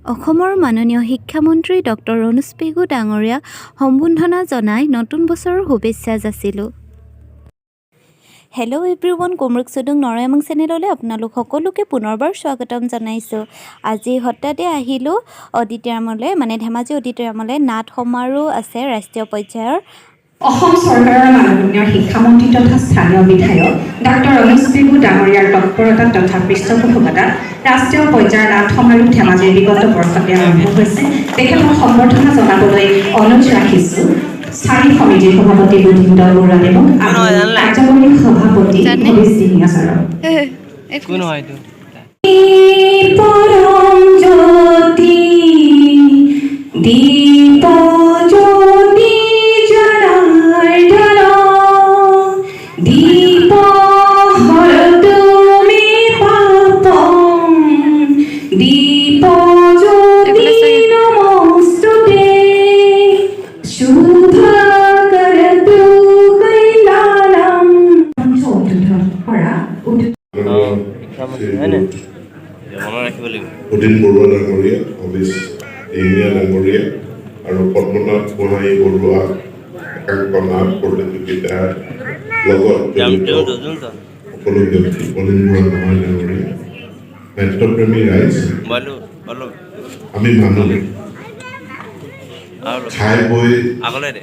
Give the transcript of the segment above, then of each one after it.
অসমৰ মাননীয় শিক্ষামন্ত্ৰী ডক্টৰ ৰণোজ পেগু ডাঙৰীয়া সম্বোধনা জনাই নতুন বছৰৰ শুভেচ্ছা যাচিলোঁ। হেল্ল' এভৰিৱান, কুমৰুক চুডুং নৰয়ামং চেনেললৈ আপোনালোক সকলোকে পুনৰবাৰ স্বাগতম জনাইছোঁ। আজি হঠাতে আহিলোঁ অডিটৰিয়ামলৈ, ধেমাজি অডিটৰিয়ামলৈ। নাট সমাৰোহ আছে ৰাষ্ট্ৰীয় পৰ্যায়ৰ। অসম চৰকাৰৰ মাননীয় শিক্ষামন্ত্ৰী তথা স্থানীয় বিধায়ক ডক্টৰ ৰণোজ পেগু ডাঙৰীয়াৰ তৎপৰতা তথা পৃষ্ঠপোষকতাত ৰাষ্ট্ৰীয় পৰ্যায়ৰ নাট সমাৰোহ ধেমাজিৰ বিগত বৰ্ষতে আৰম্ভ হৈছে। তেখেতক সম্বৰ্ধনা জনাবলৈ অনুৰোধ ৰাখিছোঁ স্থায়ী সমিতিৰ সভাপতি বুদ্ধিন্দৰ বৰুৱাদেৱক আৰু কাৰ্যকৰী সভাপতি ভৱেশ দিহিঙীয়া ছাৰক। পৰম জ্যোতি দীপ জ্যোতি জনাৰ্দন দীপ হৰতুমে পাপম দীপ জ্যোতি নমস্তুতে শুভ কৰতু কল্যাণম। পৰা উদিন বৰুৱা ডাঙৰীয়া, ভৱেশ দিহিঙীয়া ডাঙৰীয়া আৰু পদ্মনাথ গোহাঁই বৰুৱা একাংক নাট প্ৰতিযোগিতাৰ লগত জড়িত সকলো ব্যক্তি, অনিল বৰুৱা গোহাঁই ডাঙৰীয়া, নাট্যপ্ৰেমী ৰাইজ, আমি মানুহ খাই বৈ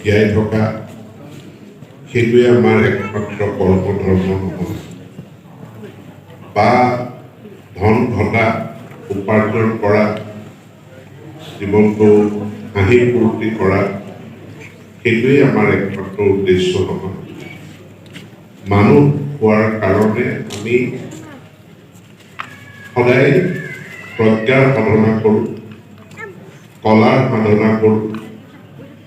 জীয়াই থকা, সেইটোৱে আমাৰ একমাত্ৰ কৰ্ম ধৰ্ম নহয় বা ধন ঘটা উপাৰ্জন কৰা, জীৱনটো হাঁহি ফূৰ্তি কৰা, সেইটোৱেই আমাৰ একমাত্ৰ উদ্দেশ্য নহয়। মানুহ হোৱাৰ কাৰণে আমি সদায় প্ৰজ্ঞাৰ সাধনা কৰোঁ, কলাৰ সাধনা কৰোঁ,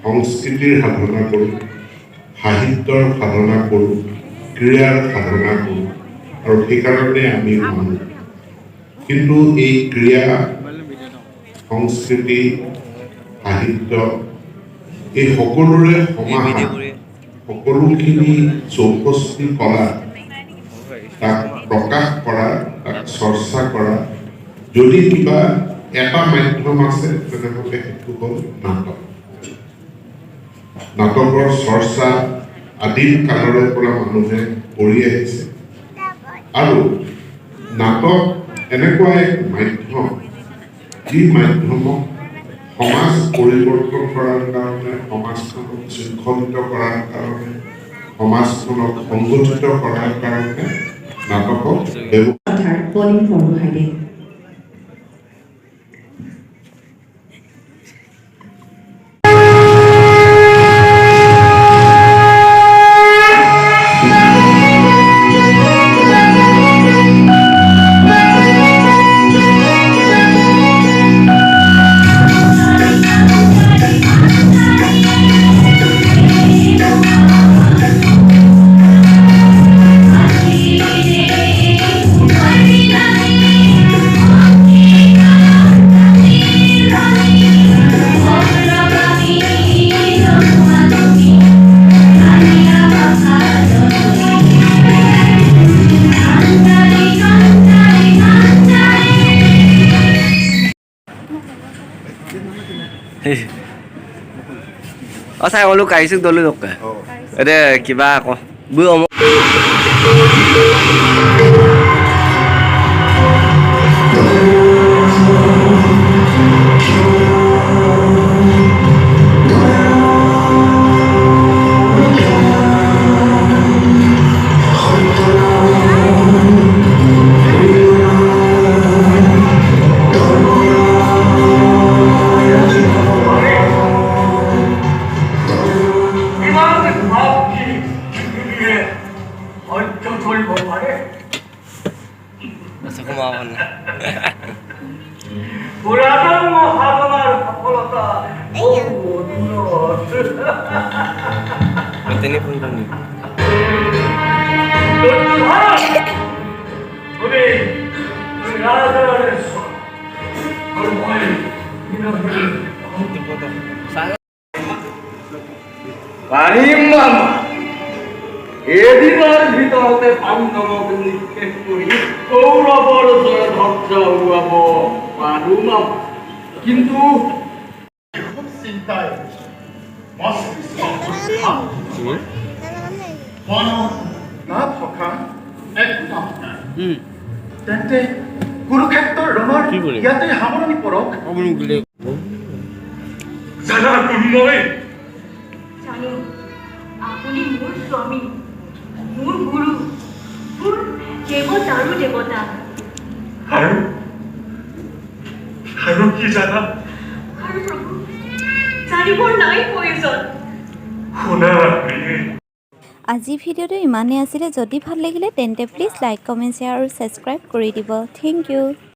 সংস্কৃতিৰ সাধনা কৰোঁ, সাহিত্যৰ সাধনা কৰোঁ, ক্ৰীড়াৰ সাধনা কৰোঁ, আৰু সেইকাৰণে আমি মানুহ। কিন্তু এই ক্ৰীড়া, সংস্কৃতি, সাহিত্য, এই সকলোৰে সমাহাৰ, সকলোখিনি 64 কলা তাক প্ৰকাশ কৰা, তাক চৰ্চা কৰা, যদি কিবা এটা মাধ্যম আছে তেনেহ'লে সেইটো হ'ল নাটক। নাটকৰ চৰ্চা আদিম কালৰে পৰা মানুহে কৰি আহিছে আৰু নাটক এনেকুৱা এক মাধ্যম, যি মাধ্যমক সমাজ পৰিৱৰ্তন কৰাৰ কাৰণে, সমাজখনক শৃংখলিত কৰাৰ কাৰণে, সমাজখনক সংগঠিত কৰাৰ কাৰণে নাটকক ব্যৱহাৰ। চাই ক'লো কাঢ়িছোঁ দলো দৰকাৰ এতিয়া কিবা আকৌ পুৰাতন সাধনাৰ সফলতা এদিনৰ ভিতৰতে পাণ্ডৱক নিক্ষেপ কৰি কৌৰৱৰ জয় ধ্বংস হোৱাব পাৰোঁ। কিন্তু চিন্তায় মস্তিষ্ক মনত না থকা একো কাম নাই তেন্তে কুৰুক্ষেত্ৰৰ ৰণৰ ইয়াতে সামৰণি পৰক জানা কোনময় জানো আপুনি মোৰ স্বামী মোৰ গুৰু মোৰ দেৱতাৰো দেৱতা আৰু কি জানা আৰু প্ৰভু জানিবৰ নাই প্ৰয়োজন শুনা প্ৰিয়ে আজি ভিডিঅ'টো ইমানেই আছিলে যদি ভাল লাগিলে তেন্তে প্লিজ লাইক কমেণ্ট শ্বেয়াৰ আৰু ছাবস্ক্ৰাইব কৰি দিব থেংক ইউ